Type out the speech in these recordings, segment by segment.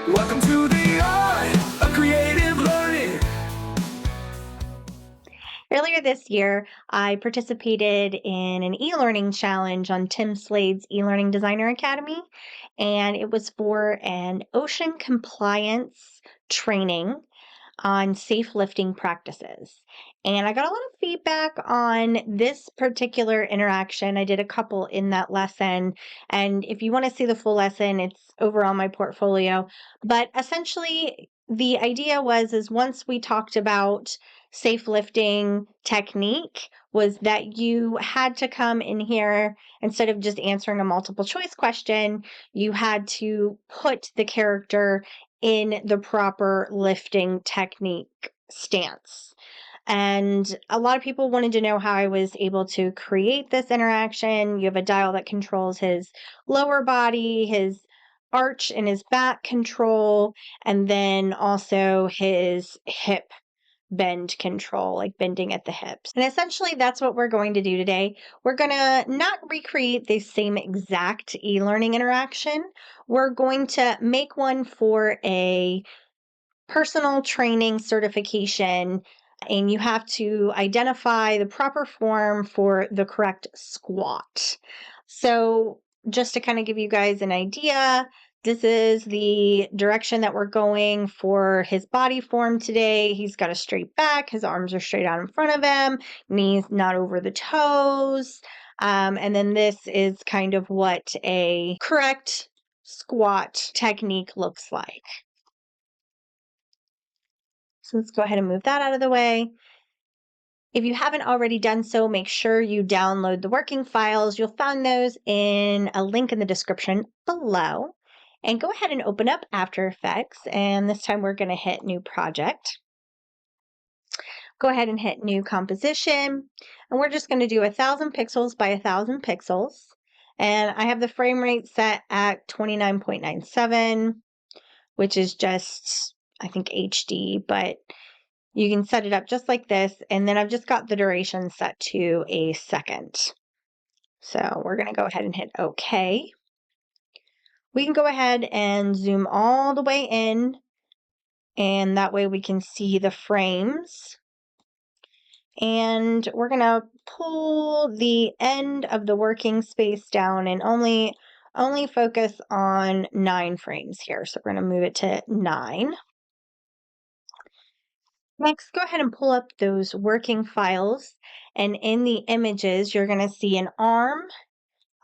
Welcome to the art of creative learning. Earlier this year, I participated in an e-learning challenge on Tim Slade's e-learning designer academy, and it was for an ocean compliance training on safe lifting practices. And I got a lot of feedback on this particular interaction. I did a couple in that lesson. And if you want to see the full lesson, it's over on my portfolio. But essentially, the idea was once we talked about safe lifting technique was that you had to come in here instead of just answering a multiple choice question, you had to put the character in the proper lifting technique stance. And a lot of people wanted to know how I was able to create this interaction. You have a dial that controls his lower body, his arch and his back control, and then also his hip bend control, like bending at the hips. And essentially, that's what we're going to do today. We're going to not recreate the same exact e-learning interaction. We're going to make one for a personal training certification, and you have to identify the proper form for the correct squat. So just to kind of give you guys an idea, this is the direction that we're going for his body form today. He's got a straight back. His arms are straight out in front of him, knees not over the toes. And then this is kind of what a correct squat technique looks like. So let's go ahead and move that out of the way. If you haven't already done so, make sure you download the working files. You'll find those in a link in the description below. And go ahead and open up After Effects. And this time we're going to hit New Project. Go ahead and hit New Composition. And we're just going to do 1000 pixels by 1000 pixels. And I have the frame rate set at 29.97, which is just, I think, HD, but you can set it up just like this, and then I've just got the duration set to a second. So we're going to go ahead and hit OK. We can go ahead and zoom all the way in, and that way we can see the frames. And we're going to pull the end of the working space down and only focus on 9 frames here. So we're going to move it to 9. Next, go ahead and pull up those working files, and in the images, you're going to see an arm,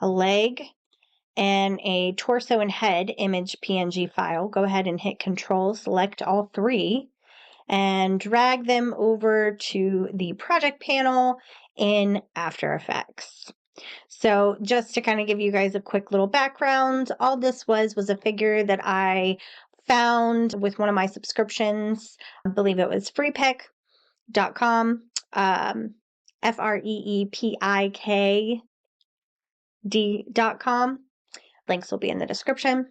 a leg, and a torso and head image PNG file. Go ahead and hit Control, select all 3, and drag them over to the project panel in After Effects. So just to kind of give you guys a quick little background, all this was a figure that I found with one of my subscriptions. I believe it was freepik.com, FREEPIKD.com. Links will be in the description.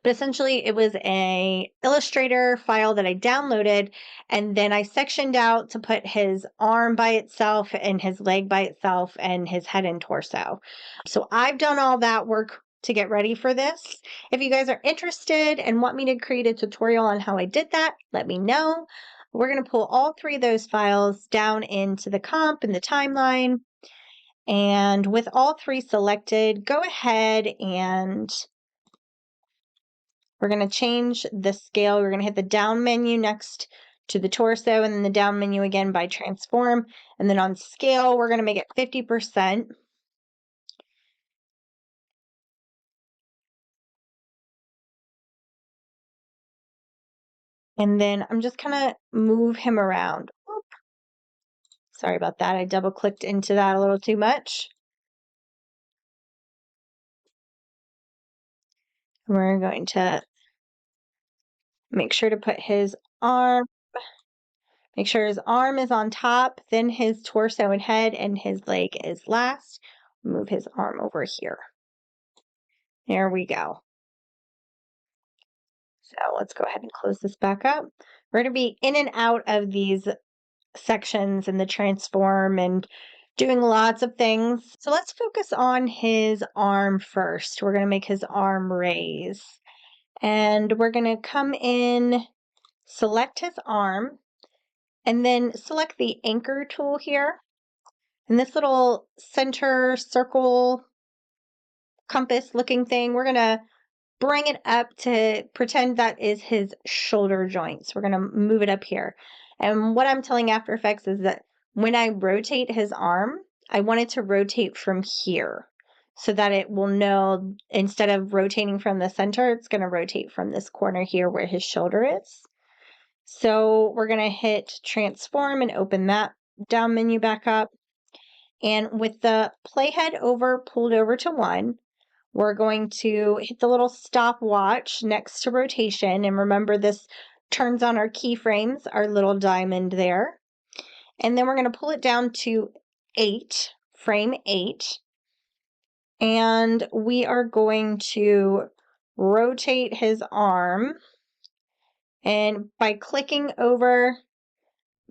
But essentially, it was a Illustrator file that I downloaded, and then I sectioned out to put his arm by itself and his leg by itself and his head and torso. So I've done all that work to get ready for this. If you guys are interested and want me to create a tutorial on how I did that, let me know. We're going to pull all 3 of those files down into the comp and the timeline. And with all 3 selected, go ahead and we're going to change the scale. We're going to hit the down menu next to the torso, and then the down menu again by transform. And then on scale, we're going to make it 50%. And then I'm just going to move him around. Oop. Sorry about that. I double clicked into that a little too much. We're going to make sure to put his arm, make sure his arm is on top, then his torso and head, and his leg is last. Move his arm over here. There we go. So let's go ahead and close this back up. We're going to be in and out of these sections in the transform and doing lots of things. So let's focus on his arm first. We're going to make his arm raise. And we're going to come in, select his arm, and then select the anchor tool here. And this little center circle compass looking thing, we're going to bring it up to pretend that is his shoulder joints. We're going to move it up here. And what I'm telling After Effects is that when I rotate his arm, I want it to rotate from here so that it will know, instead of rotating from the center, it's going to rotate from this corner here where his shoulder is. So we're going to hit transform and open that down menu back up. And with the playhead pulled over to 1, we're going to hit the little stopwatch next to rotation. And remember, this turns on our keyframes, our little diamond there. And then we're going to pull it down to 8, frame 8. And we are going to rotate his arm. And by clicking over,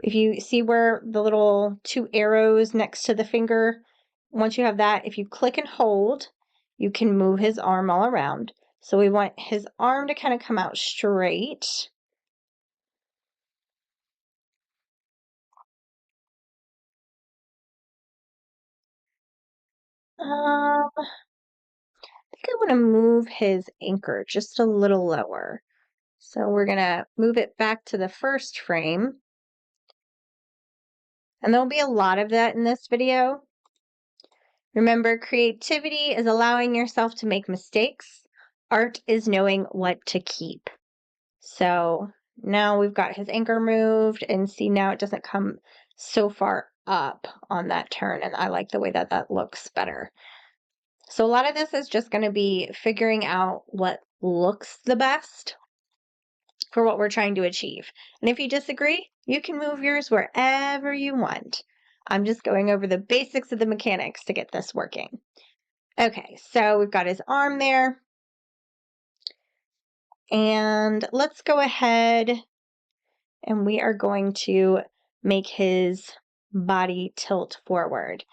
if you see where the little 2 arrows next to the finger, once you have that, if you click and hold, you can move his arm all around. So we want his arm to kind of come out straight. I think I want to move his anchor just a little lower. So we're going to move it back to the first frame. And there'll be a lot of that in this video. Remember, creativity is allowing yourself to make mistakes. Art is knowing what to keep. So now we've got his anchor moved, and see, now it doesn't come so far up on that turn, and I like the way that that looks better. So a lot of this is just going to be figuring out what looks the best for what we're trying to achieve. And if you disagree, you can move yours wherever you want. I'm just going over the basics of the mechanics to get this working. Okay, so we've got his arm there. And let's go ahead and we are going to make his body tilt forward,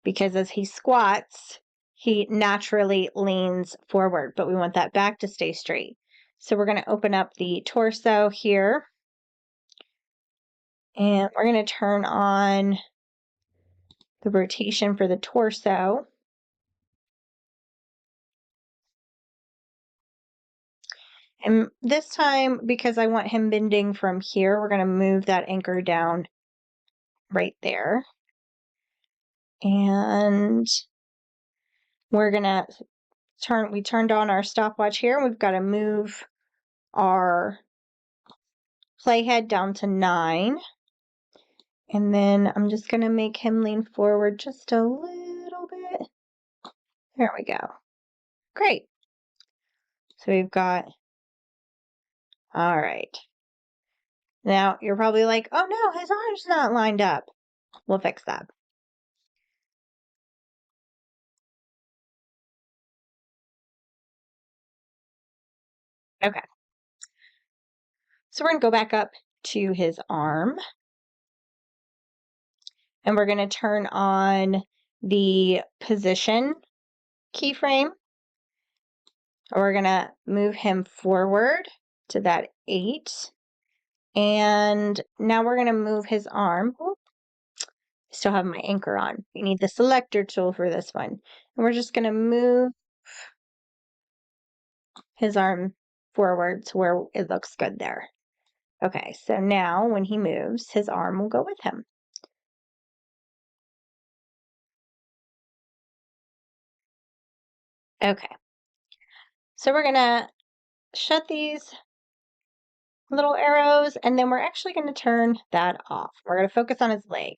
because as he squats, he naturally leans forward, but we want that back to stay straight. So we're going to open up the torso here, and we're going to turn on the rotation for the torso. And this time, because I want him bending from here, we're going to move that anchor down right there. And we're going to we turned on our stopwatch here. We've got to move our playhead down to 9. And then I'm just going to make him lean forward just a little bit. There we go. Great. So we've got, all right. Now you're probably like, oh no, his arm's not lined up. We'll fix that. Okay. So we're going to go back up to his arm. And we're going to turn on the position keyframe. We're going to move him forward to that 8. And now we're going to move his arm. Oop, I still have my anchor on. We need the selector tool for this one. And we're just going to move his arm forward to where it looks good there. Okay, so now when he moves, his arm will go with him. Okay, so we're going to shut these little arrows, and then we're actually going to turn that off. We're going to focus on his leg.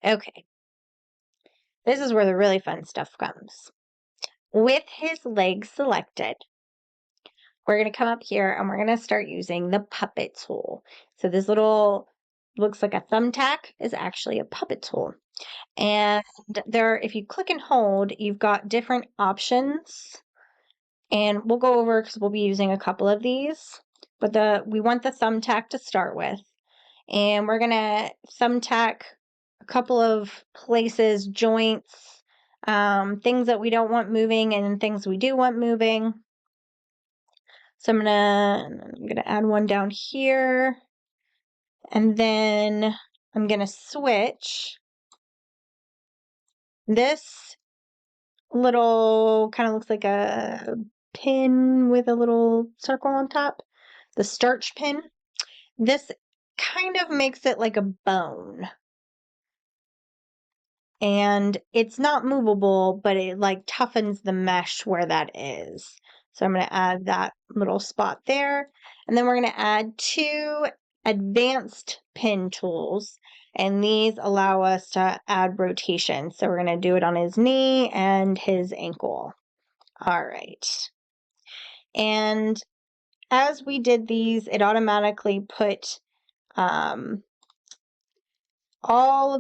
Okay, this is where the really fun stuff comes. With his leg selected, we're going to come up here and we're going to start using the puppet tool. So this little, looks like a thumbtack, is actually a puppet tool. And there, if you click and hold, you've got different options. And we'll go over, because we'll be using a couple of these. But we want the thumbtack to start with. And we're going to thumbtack a couple of places, joints, things that we don't want moving and things we do want moving. So I'm gonna add one down here, and then I'm gonna switch this little, kind of looks like a pin with a little circle on top, the starch pin. This kind of makes it like a bone. And it's not movable, but it like toughens the mesh where that is. So I'm going to add that little spot there. And then we're going to add 2 advanced pin tools. And these allow us to add rotation. So we're going to do it on his knee and his ankle. All right. And as we did these, it automatically put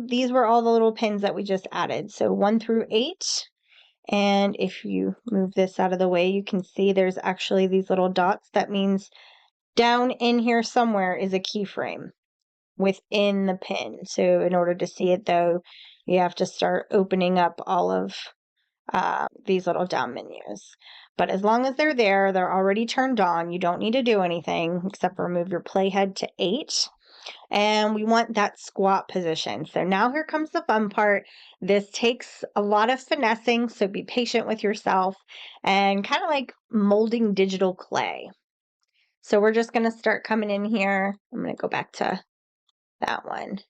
these were all the little pins that we just added. So 1 through 8. And if you move this out of the way, you can see there's actually these little dots. That means down in here somewhere is a keyframe within the pin. So in order to see it though, you have to start opening up all of these little down menus. But as long as they're there, they're already turned on. You don't need to do anything except for move your playhead to 8. And we want that squat position. So now here comes the fun part. This takes a lot of finessing, so be patient with yourself, and kind of like molding digital clay. So we're just going to start coming in here. I'm going to go back to that one.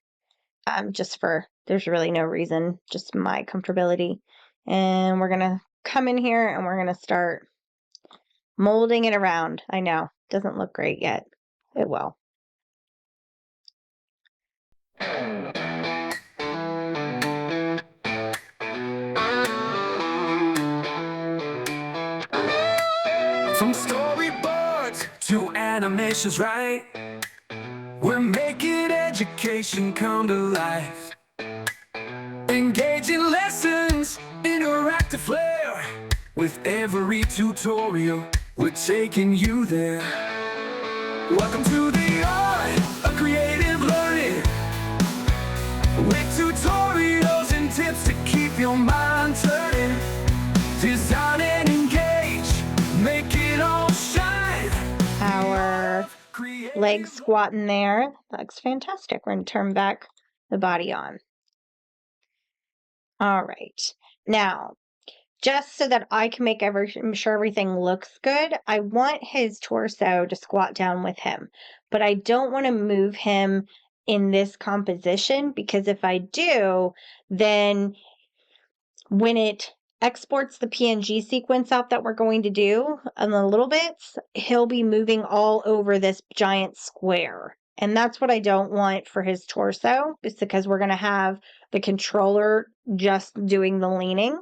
There's really no reason, just my comfortability. And we're going to come in here and we're going to start molding it around. I know, doesn't look great yet. It will. From storyboards to animations, right? We're making education come to life. Engaging lessons, interactive flair. With every tutorial, we're taking you there. Welcome to the art of creative learning, with tutorials and tips to keep your mind turning. Design and engage, make it all shine. Our leg squatting there. Looks fantastic. We're going to turn back the body on. All right. Now, just so that I can make sure everything looks good, I want his torso to squat down with him, but I don't want to move him in this composition, because if I do, then when it exports the PNG sequence out that we're going to do in the little bits, he'll be moving all over this giant square. And that's what I don't want for his torso, is because we're going to have the controller just doing the leaning.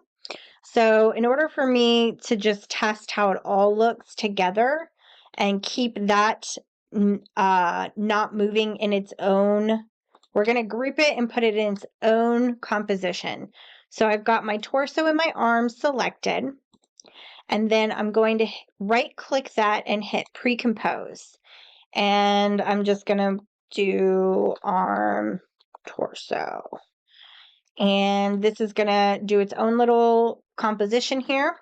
So in order for me to just test how it all looks together and keep that not moving in its own, we're going to group it and put it in its own composition. So I've got my torso and my arms selected, and then I'm going to right click that and hit pre-compose. And I'm just going to do arm, torso. And this is going to do its own little composition here.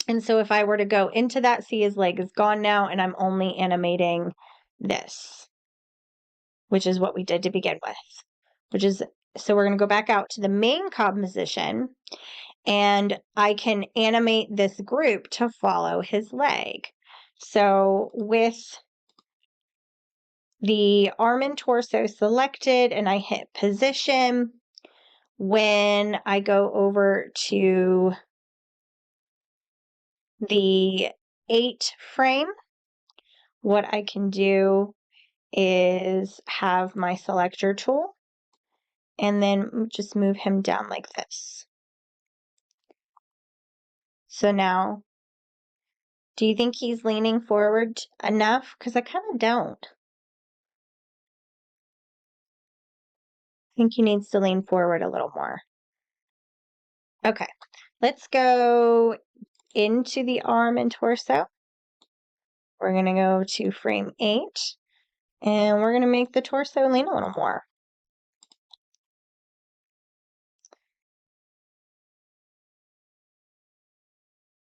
And so if I were to go into that, see his leg is gone now, and I'm only animating this, which is what we did to begin with, so we're going to go back out to the main composition, and I can animate this group to follow his leg. So with the arm and torso selected and I hit position, when I go over to the 8 frame, what I can do is have my selector tool and then just move him down like this. So now, do you think he's leaning forward enough? Because I kind of don't. I think he needs to lean forward a little more. Okay, let's go into the arm and torso. We're going to go to frame 8, and we're going to make the torso lean a little more.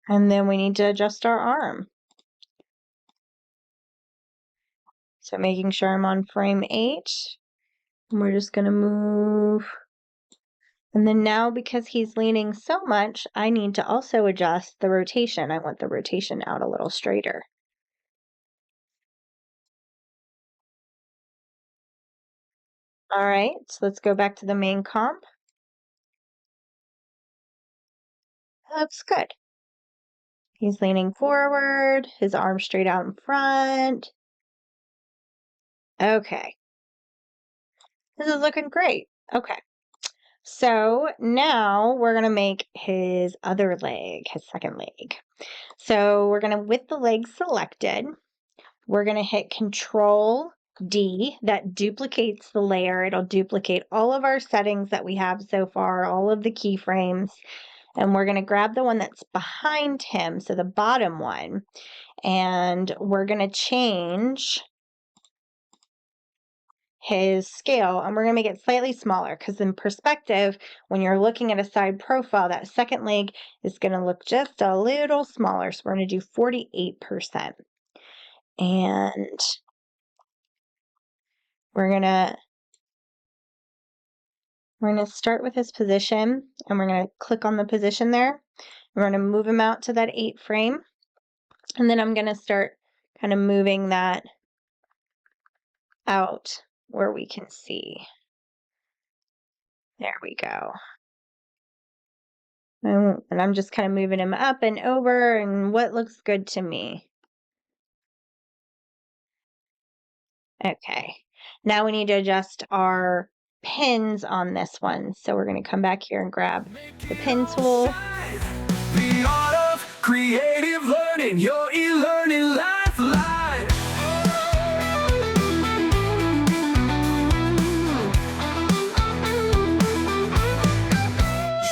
And then we need to adjust our arm. So making sure I'm on frame 8. And we're just gonna move. And then now, because he's leaning so much, I need to also adjust the rotation. I want the rotation out a little straighter. All right, so let's go back to the main comp. Looks good. He's leaning forward, his arms straight out in front. Okay. This is looking great. Okay. So now we're going to make his other leg, his second leg. So we're going to, with the leg selected, we're going to hit Control D. That duplicates the layer. It'll duplicate all of our settings that we have so far, all of the keyframes. And we're going to grab the one that's behind him, so the bottom one, and we're going to change his scale, and we're going to make it slightly smaller because in perspective, when you're looking at a side profile, that second leg is going to look just a little smaller. So we're going to do 48%. And we're going to start with his position, and we're going to click on the position there. We're going to move him out to that 8 frame. And then I'm going to start kind of moving that out where we can see. There we go. And I'm just kind of moving him up and over and what looks good to me. Okay. Now we need to adjust our pins on this one. So we're going to come back here and grab the pin tool. The art of creative learning, your e-learning lifeline.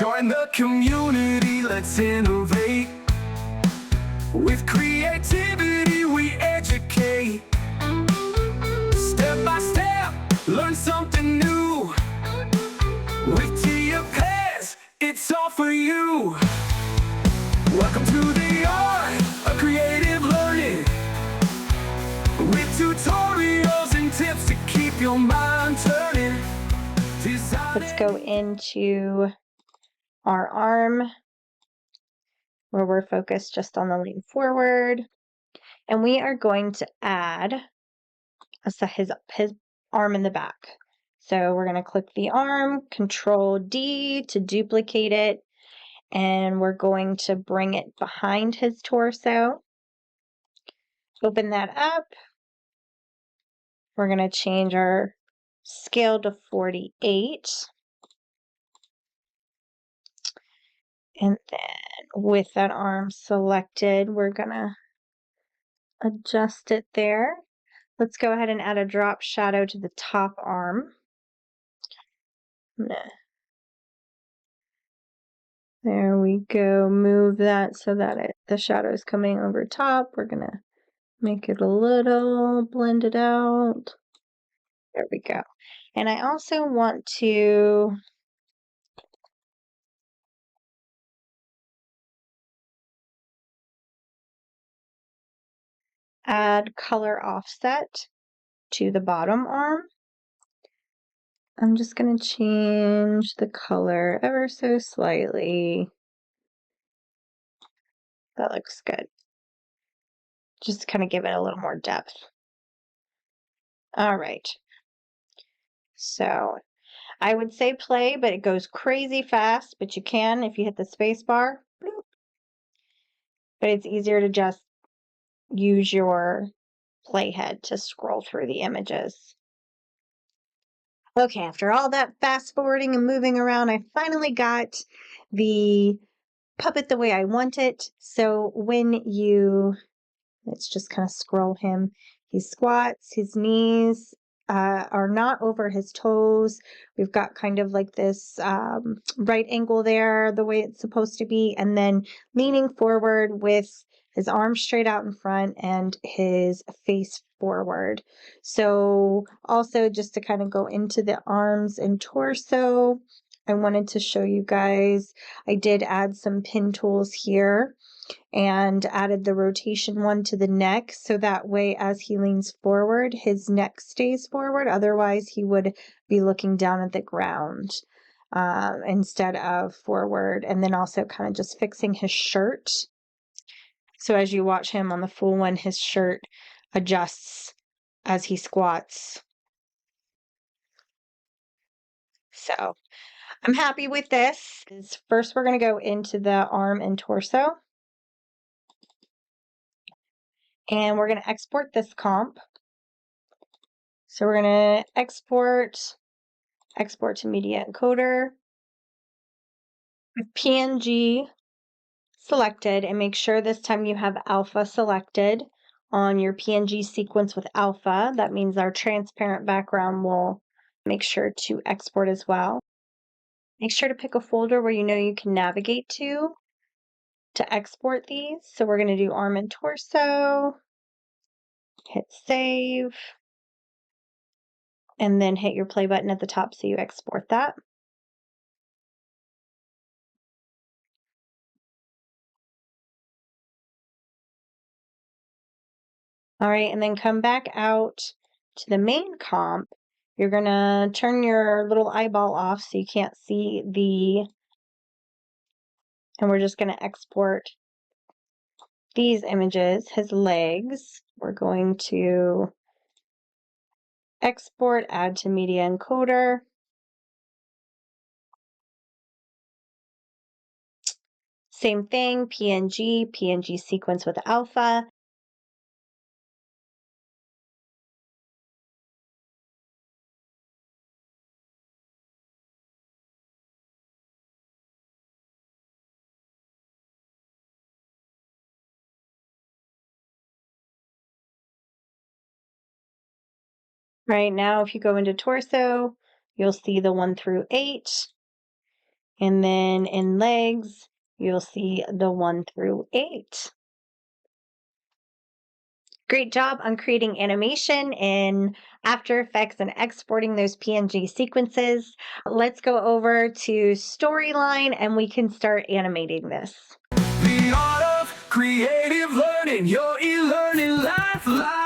Join the community, let's innovate. With creativity we educate. Step by step, learn something new. With Tia Pairs, it's all for you. Welcome to the art of creative learning. With tutorials and tips to keep your mind turning. Let's go into our arm where we're focused just on the lean forward. And we are going to add his arm in the back. So we're going to click the arm, Control D to duplicate it, and we're going to bring it behind his torso. Open that up. We're going to change our scale to 48. And then with that arm selected, we're going to adjust it there. Let's go ahead and add a drop shadow to the top arm. There we go. Move that so that the shadow is coming over top. We're going to make it a little blended out. There we go. And I also want to add color offset to the bottom arm. I'm just going to change the color ever so slightly. That looks good. Just to kind of give it a little more depth. All right. So I would say play, but it goes crazy fast, but you can if you hit the space bar. But it's easier to just use your playhead to scroll through the images. Okay, after all that fast forwarding and moving around, I finally got the puppet the way I want it. So let's just kind of scroll him. He squats, his knees are not over his toes. We've got kind of like this right angle there, the way it's supposed to be, and then leaning forward with his arms straight out in front and his face forward. So also just to kind of go into the arms and torso, I wanted to show you guys, I did add some pin tools here. and added the rotation one to the neck, so that way as he leans forward, his neck stays forward. Otherwise, he would be looking down at the ground instead of forward. And then also kind of just fixing his shirt. So as you watch him on the full one, his shirt adjusts as he squats. So I'm happy with this. First, we're going to go into the arm and torso. And we're going to export this comp. So we're going to export to media encoder with PNG selected, and make sure this time you have alpha selected on your PNG sequence with alpha. That means our transparent background will make sure to export as well. Make sure to pick a folder where you know you can navigate to export these. So we're going to do arm and torso, hit save, and then hit your play button at the top so you export that. All right, and then come back out to the main comp. You're gonna turn your little eyeball off so you can't see and we're just gonna export these images, his legs. We're going to export, add to media encoder. Same thing, PNG sequence with alpha. Right now, if you go into torso, you'll see the 1 through 8. And then in legs, you'll see the 1 through 8. Great job on creating animation in After Effects and exporting those PNG sequences. Let's go over to Storyline and we can start animating this. The art of creative learning, your e-learning lifeline.